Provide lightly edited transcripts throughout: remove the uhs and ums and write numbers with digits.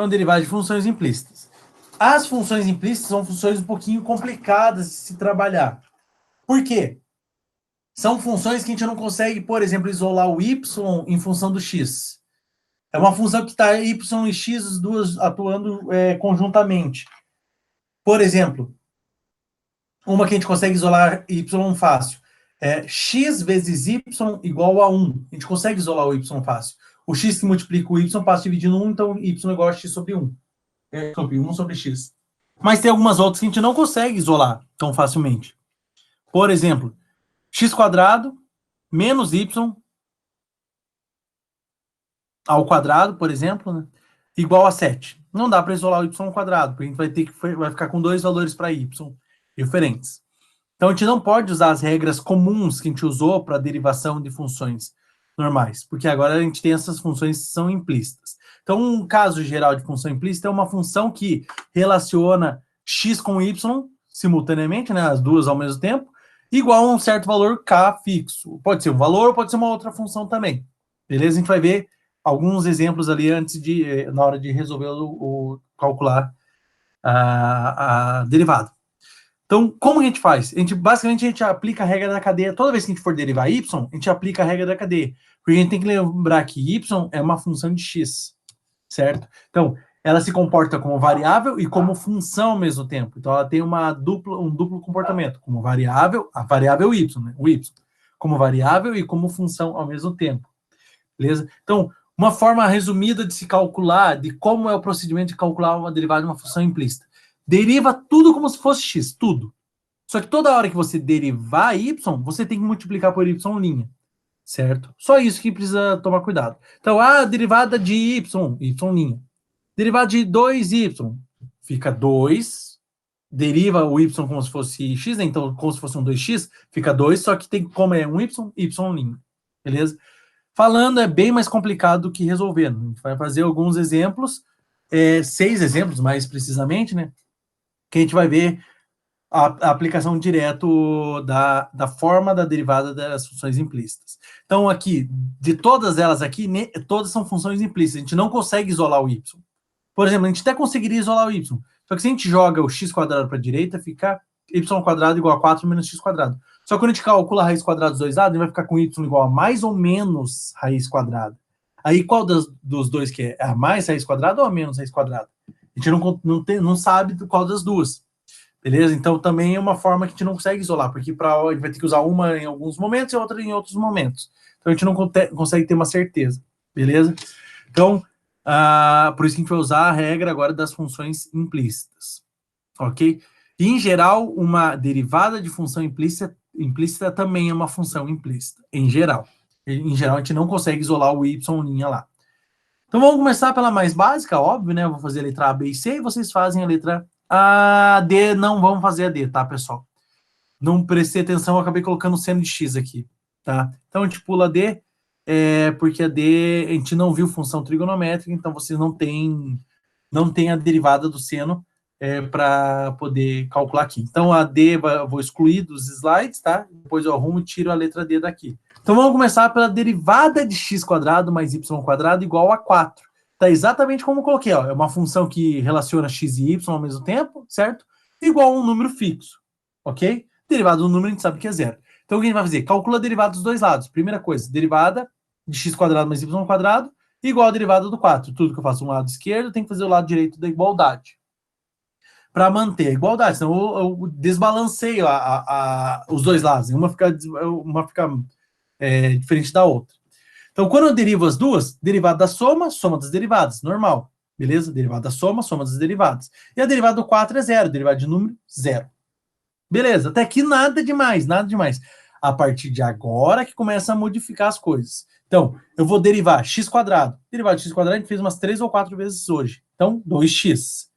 Então, derivada de funções implícitas. As funções implícitas são funções um pouquinho complicadas de se trabalhar. Por quê? São funções que a gente não consegue, por exemplo, isolar o y em função do x. É uma função que está y e x, as duas atuando conjuntamente. Por exemplo, uma que a gente consegue isolar y fácil. X vezes y igual a 1. A gente consegue isolar o y fácil. O x que multiplica o y passa dividindo 1, então y igual a x sobre 1. Sobre 1 sobre x. Mas tem algumas outras que a gente não consegue isolar tão facilmente. Por exemplo, x² menos y ao quadrado, por exemplo, né, igual a 7. Não dá para isolar o y², porque a gente vai ficar com dois valores para y diferentes. Então, a gente não pode usar as regras comuns que a gente usou para a derivação de funções normais, porque agora a gente tem essas funções que são implícitas. Então, um caso geral de função implícita é uma função que relaciona x com y simultaneamente, né, as duas ao mesmo tempo, igual a um certo valor k fixo. Pode ser um valor ou pode ser uma outra função também. Beleza? A gente vai ver alguns exemplos ali na hora de resolver calcular a derivada. Então, como a gente faz? Basicamente, a gente aplica a regra da cadeia. Toda vez que a gente for derivar y, a gente aplica a regra da cadeia. Porque a gente tem que lembrar que y é uma função de x, certo? Então, ela se comporta como variável e como função ao mesmo tempo. Então, ela tem um duplo comportamento, como variável, a variável y, né? O y, como variável e como função ao mesmo tempo. Beleza? Então, uma forma resumida de se calcular, de como é o procedimento de calcular uma derivada de uma função implícita. Deriva tudo como se fosse x, tudo. Só que toda hora que você derivar y, você tem que multiplicar por y', certo? Só isso que precisa tomar cuidado. Então, a derivada de y'. Derivada de 2y, fica 2, deriva o y como se fosse x, né? Então, como se fosse um 2x, fica 2, só que tem como é um y', beleza? Falando é bem mais complicado do que resolvendo. A gente vai fazer alguns exemplos, 6 exemplos mais precisamente, né? Que a gente vai ver a aplicação direto da forma da derivada das funções implícitas. Então, aqui, de todas elas aqui, todas são funções implícitas. A gente não consegue isolar o y. Por exemplo, a gente até conseguiria isolar o y. Só que se a gente joga o x² para a direita, fica y² igual a 4 menos x². Só que quando a gente calcula a raiz quadrada dos dois lados, a gente vai ficar com y igual a mais ou menos raiz quadrada. Aí, qual dos dois que é? A mais raiz quadrada ou a menos raiz quadrada? A gente não sabe qual das duas. Beleza? Então, também é uma forma que a gente não consegue isolar, porque a gente vai ter que usar uma em alguns momentos e outra em outros momentos. Então, a gente não consegue ter uma certeza. Beleza? Então, por isso que a gente vai usar a regra agora das funções implícitas. Ok? E, em geral, uma derivada de função implícita também é uma função implícita. Em geral. Em geral, a gente não consegue isolar o y' lá. Então, vamos começar pela mais básica, óbvio, né? Eu vou fazer a letra A, B e C, e vocês fazem a letra A, D. Não vamos fazer a D, tá, pessoal? Não prestei atenção, eu acabei colocando seno de X aqui, tá? Então, a gente pula a D, porque a D, a gente não viu função trigonométrica, então vocês não tem a derivada do seno para poder calcular aqui. Então, a D eu vou excluir dos slides, tá? Depois eu arrumo e tiro a letra D daqui. Então, vamos começar pela derivada de x² mais y² igual a 4. Tá exatamente como eu coloquei, ó. É uma função que relaciona x e y ao mesmo tempo, certo? Igual a um número fixo, ok? Derivada do número a gente sabe que é zero. Então, o que a gente vai fazer? Calcula a derivada dos dois lados. Primeira coisa, derivada de x² mais y² igual a derivada do 4. Tudo que eu faço no lado esquerdo, tem que fazer o lado direito da igualdade. Para manter a igualdade, senão eu desbalanceio os dois lados. Uma fica diferente da outra. Então, quando eu derivo as duas, derivada da soma das derivadas, normal. Beleza? Derivada da soma das derivadas. E a derivada do 4 é zero, derivada de número, zero. Beleza, até aqui nada demais, nada demais. A partir de agora que começa a modificar as coisas. Então, eu vou derivar x². Derivada de x² a gente fez umas 3 ou 4 vezes hoje. Então, 2x.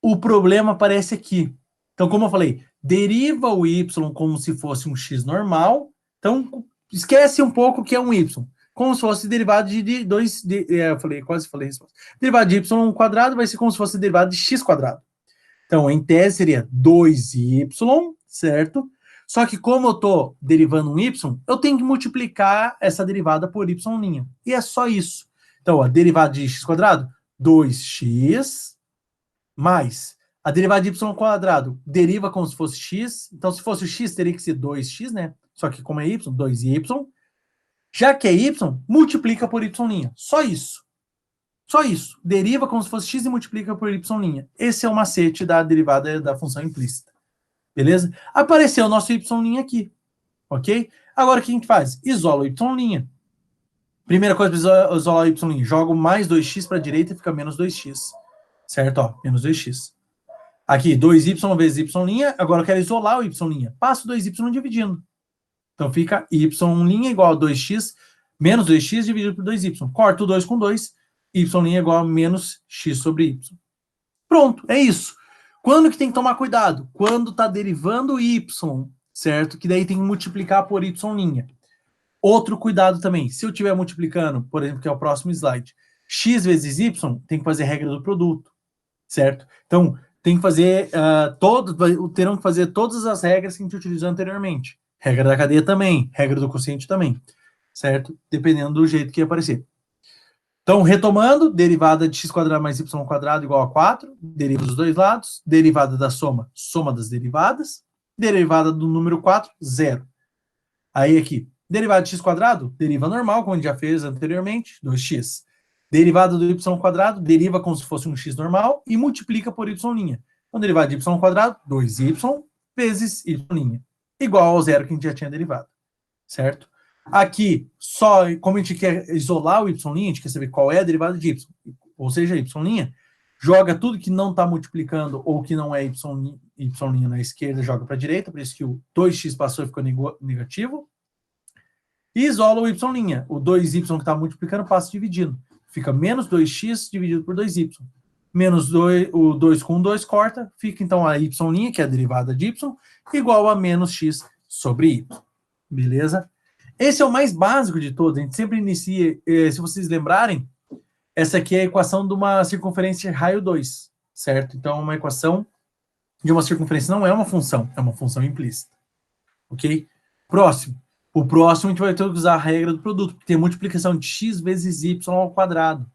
O problema aparece aqui. Então, como eu falei, deriva o y como se fosse um x normal. Então, esquece um pouco que é um y. Como se fosse derivado de 2... quase falei a resposta. Derivado de y² vai ser como se fosse derivado de x². Então, em tese, seria 2y, certo? Só que como eu estou derivando um y, eu tenho que multiplicar essa derivada por y'. E é só isso. Então, a derivada de x², 2x mais a derivada de y ao quadrado deriva como se fosse x. Então, se fosse o x, teria que ser 2x, né? Só que como é y, 2y. Já que é y, multiplica por y'. Só isso. Só isso. Deriva como se fosse x e multiplica por y'. Esse é o macete da derivada da função implícita. Beleza? Apareceu o nosso y' aqui. Ok? Agora, o que a gente faz? Isola o y'. Primeira coisa para isolar o y'. Jogo mais 2x para a direita e fica menos 2x. Certo? Ó, menos 2x. Aqui, 2y vezes y'. Agora eu quero isolar o y'. Passo 2y dividindo. Então fica y' igual a 2x menos 2x dividido por 2y. Corto o 2 com 2. Y' igual a menos x sobre y. Pronto, é isso. Quando que tem que tomar cuidado? Quando está derivando y, certo? Que daí tem que multiplicar por y'. Outro cuidado também, se eu estiver multiplicando, por exemplo, que é o próximo slide, x vezes y, tem que fazer regra do produto, certo? Então, tem que fazer, terão que fazer todas as regras que a gente utilizou anteriormente. Regra da cadeia também, regra do quociente também, certo? Dependendo do jeito que aparecer. Então, retomando, derivada de x² mais y² igual a 4, deriva dos dois lados, derivada da soma, soma das derivadas, derivada do número 4, 0. Aí aqui, derivada de x², deriva normal, como a gente já fez anteriormente, 2x. Derivada do y², deriva como se fosse um x normal e multiplica por y'. Então, derivada de y², 2y vezes y', igual ao zero que a gente já tinha derivado, certo? Aqui, só como a gente quer isolar o y', a gente quer saber qual é a derivada de y, ou seja, y', joga tudo que não está multiplicando ou que não é y' na esquerda, joga para a direita, por isso que o 2x passou e ficou negativo. E isola o y'. O 2y que está multiplicando passa dividindo. Fica menos 2x dividido por 2y. Menos 2, o 2 com 2 corta, fica então a y', que é a derivada de y, igual a menos x sobre y. Beleza? Esse é o mais básico de todos. A gente sempre inicia, se vocês lembrarem, essa aqui é a equação de uma circunferência de raio 2, certo? Então, uma equação de uma circunferência não é uma função implícita. Ok? Próximo. O próximo a gente vai ter que usar a regra do produto, porque tem multiplicação de x vezes y ao quadrado.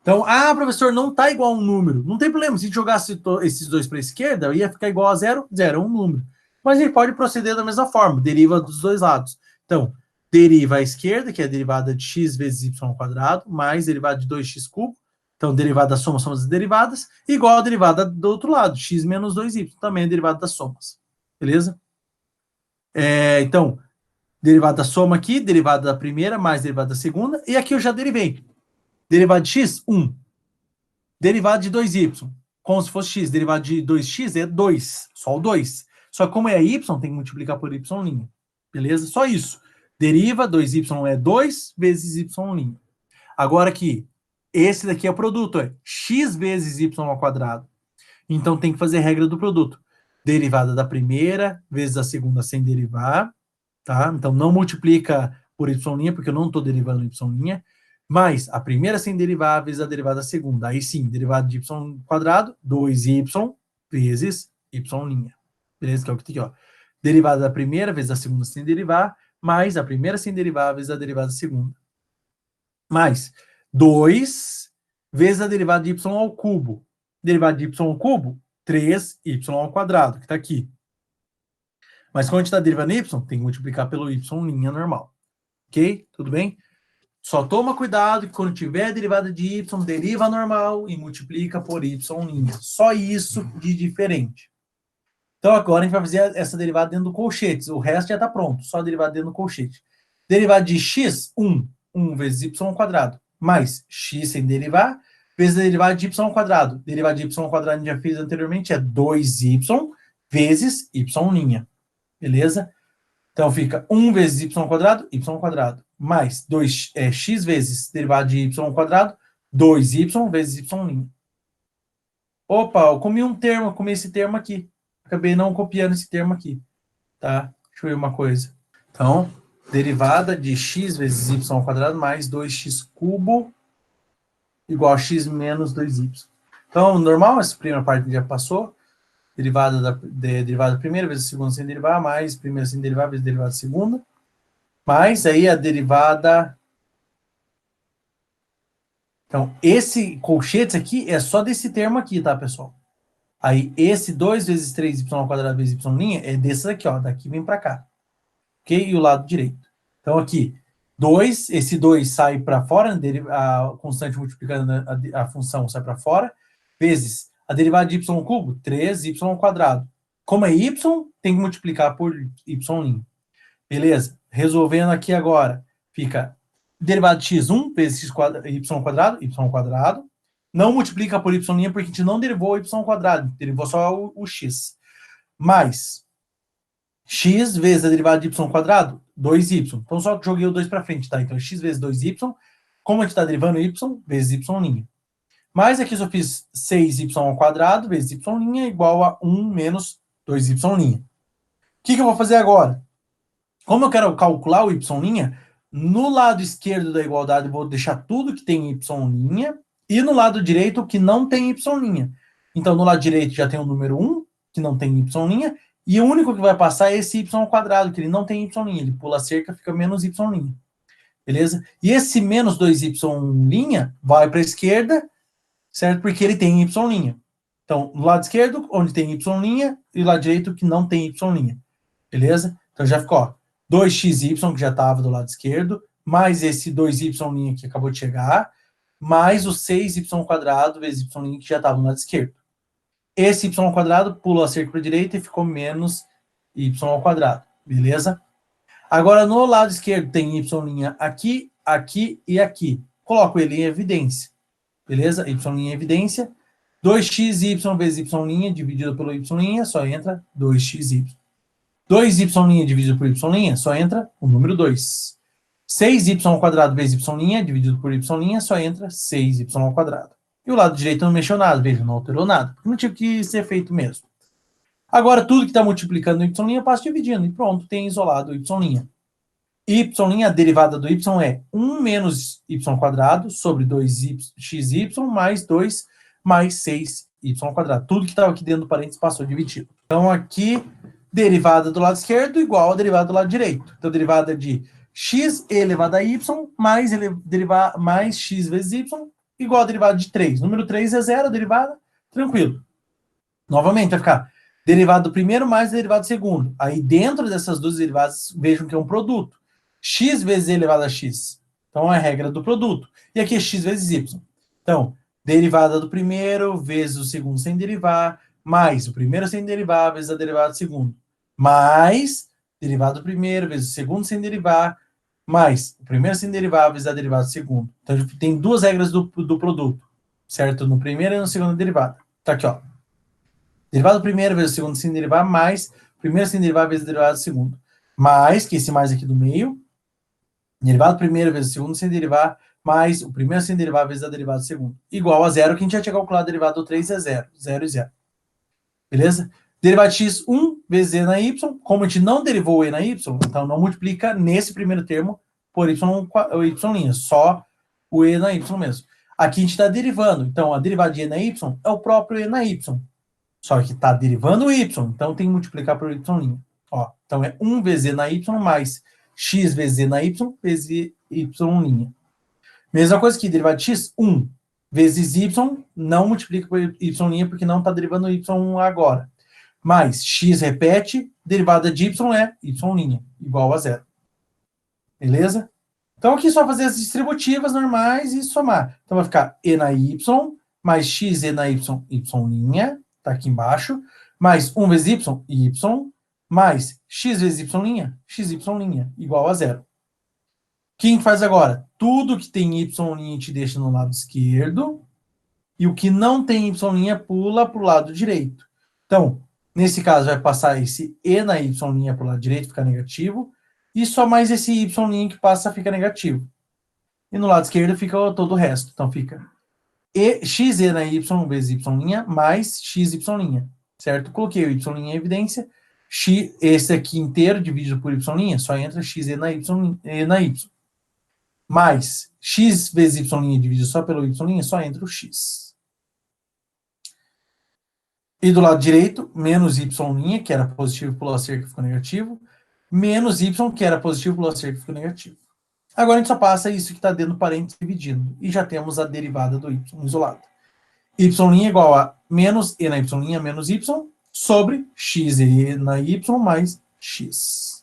Então, professor, não está igual a um número. Não tem problema, se a gente jogasse esses dois para a esquerda, ia ficar igual a zero, zero é um número. Mas a gente pode proceder da mesma forma, deriva dos dois lados. Então, deriva à esquerda, que é a derivada de x vezes y ao quadrado, mais derivada de 2x cubo. Então, derivada da soma, somas das derivadas, igual a derivada do outro lado, x menos 2y, também é derivada das somas. Beleza? Então, derivada da soma aqui, derivada da primeira, mais derivada da segunda, e aqui eu já derivei. Derivada de x, 1. Derivada de 2y, como se fosse x. Derivada de 2x é 2, só o 2. Só que como é y, tem que multiplicar por y'. Beleza? Só isso. Deriva, 2y é 2 vezes y'. Agora aqui, esse daqui é o produto, é x vezes y ao quadrado. Então tem que fazer a regra do produto. Derivada da primeira vezes a segunda sem derivar, tá? Então não multiplica por y', porque eu não estou derivando y', mais a primeira sem derivar vezes a derivada da segunda. Aí sim, derivada de y², 2y vezes y'. Beleza? Que é o que tem aqui, ó. Derivada da primeira vezes a segunda sem derivar, mais a primeira sem derivar vezes a derivada da segunda. Mais 2 vezes a derivada de y ao cubo. Derivada de y ao cubo, 3y ao quadrado, que está aqui. Mas quando a gente está derivando y, tem que multiplicar pelo y' normal. Ok? Tudo bem? Só toma cuidado que quando tiver a derivada de y, deriva normal e multiplica por y'. Só isso de diferente. Então agora a gente vai fazer essa derivada dentro do colchete. O resto já está pronto, só a derivada dentro do colchete. Derivada de x, 1. 1 vezes y², mais x sem derivar, vezes a derivada de y². Derivada de y² a gente já fez anteriormente, é 2y vezes y'. Beleza? Então fica 1 vezes y², y², mais x vezes derivada de y², 2y vezes y'. Opa, eu comi esse termo aqui. Acabei não copiando esse termo aqui. Tá? Deixa eu ver uma coisa. Então, derivada de x vezes y² mais 2x cubo igual a x menos 2y. Então, normal, essa primeira parte já passou. Derivada da primeira vezes a segunda sem derivar, mais primeira sem derivar vezes derivada da segunda. Mais aí a derivada Então, esse colchetes aqui é só desse termo aqui, tá, pessoal? Aí, esse 2 vezes 3y ao quadrado vezes y' é desse daqui, ó. Daqui vem para cá. Ok? E o lado direito. Então, aqui, 2, esse 2 sai para fora, a constante multiplicando a função sai para fora, vezes a derivada de y cubo, 3y ao quadrado. Como é y, tem que multiplicar por y'. Beleza? Resolvendo aqui agora, fica derivada de x1 vezes y quadrado. Não multiplica por y', porque a gente não derivou o y quadrado, derivou só o x. Mais x vezes a derivada de y quadrado, 2y. Então, só joguei o 2 para frente, tá? Então, x vezes 2y. Como a gente está derivando y, vezes y'. Mas aqui eu só fiz 6y ao quadrado vezes y' igual a 1 menos 2y'. O que eu vou fazer agora? Como eu quero calcular o y', no lado esquerdo da igualdade eu vou deixar tudo que tem y', e no lado direito o que não tem y'. Então, no lado direito já tem o número 1, que não tem y', e o único que vai passar é esse y ao quadrado, que ele não tem y', ele pula a cerca, fica menos y'. Beleza? E esse menos 2y' vai para a esquerda, certo? Porque ele tem y'. Então, no lado esquerdo, onde tem y', e no lado direito, que não tem y'. Beleza? Então, já ficou, ó, 2xy, que já estava do lado esquerdo, mais esse 2y' que acabou de chegar, mais o 6y² vezes y' que já estava no lado esquerdo. Esse y² pulou a cerca para a direita e ficou menos y². Beleza? Agora, no lado esquerdo tem y' aqui, aqui e aqui. Coloco ele em evidência. Beleza? Y' em evidência. 2xy vezes y' dividido pelo y', só entra 2xy. 2y' dividido por y', só entra o número 2. 6y² vezes y' dividido por y', só entra 6y². E o lado direito não mexeu nada, veja, não alterou nada, porque não tinha que ser feito mesmo. Agora, tudo que está multiplicando o y' eu passo dividindo, e pronto, tem isolado o y'. Y', a derivada do y é 1 menos y² sobre 2xy mais 2 mais 6y². Tudo que estava aqui dentro do parênteses passou dividido. Então, aqui, derivada do lado esquerdo igual a derivada do lado direito. Então, derivada de x elevado a y mais x vezes y igual a derivada de 3. Número 3 é zero, a derivada, tranquilo. Novamente, vai ficar derivada do primeiro mais a derivada do segundo. Aí, dentro dessas duas derivadas, vejam que é um produto. X vezes e elevado a x. Então, é a regra do produto. E aqui é x vezes y. Então, derivada do primeiro vezes o segundo sem derivar, mais o primeiro sem derivar vezes a derivada do segundo. Mais derivada do primeiro vezes o segundo sem derivar, mais o primeiro sem derivar vezes a derivada do segundo. Então, tem duas regras do produto, certo? No primeiro e no segundo derivada. Tá aqui, ó. Derivada do primeiro vezes o segundo sem derivar, mais o primeiro sem derivar vezes a derivada do segundo. Mais, que esse mais aqui do meio, derivada do primeiro vezes o segundo sem derivar, mais o primeiro sem derivar vezes a derivada do segundo. Igual a zero, que a gente já tinha calculado a derivada do 3 é zero. 0 e 0. Beleza? Derivada de x, 1 vezes e na y. Como a gente não derivou o e na y, então não multiplica nesse primeiro termo por y', só o e na y mesmo. Aqui a gente está derivando. Então, a derivada de e na y é o próprio e na y. Só que está derivando o y, então tem que multiplicar por y'. Ó, então, é 1 vezes e na y mais x vezes e na y vezes y'. Mesma coisa que derivada de x, 1 vezes y, não multiplica por y', porque não está derivando y agora. Mais x repete, derivada de y é y', igual a zero. Beleza? Então, aqui é só fazer as distributivas normais e somar. Então, vai ficar e na y, mais x e na y, y', tá aqui embaixo, mais 1 vezes y, mais x vezes y', xy', igual a zero. O que a gente faz agora? Tudo que tem y' a gente deixa no lado esquerdo, e o que não tem y' pula para o lado direito. Então, nesse caso, vai passar esse e na y' para o lado direito, fica negativo, e só mais esse y' que passa fica negativo. E no lado esquerdo fica todo o resto. Então, fica x e na y vezes y', mais xy', certo? Coloquei o y' em evidência, esse aqui inteiro dividido por y', só entra x e na y. Mais x vezes y' dividido só pelo y', só entra o x. E do lado direito, menos y', que era positivo, pulou a cerca, ficou negativo, menos y, que era positivo, pulou a cerca, ficou negativo. Agora a gente só passa isso que está dentro do parênteses dividindo. E já temos a derivada do y isolado. Y' igual a menos e na y' menos y sobre x e na y mais x.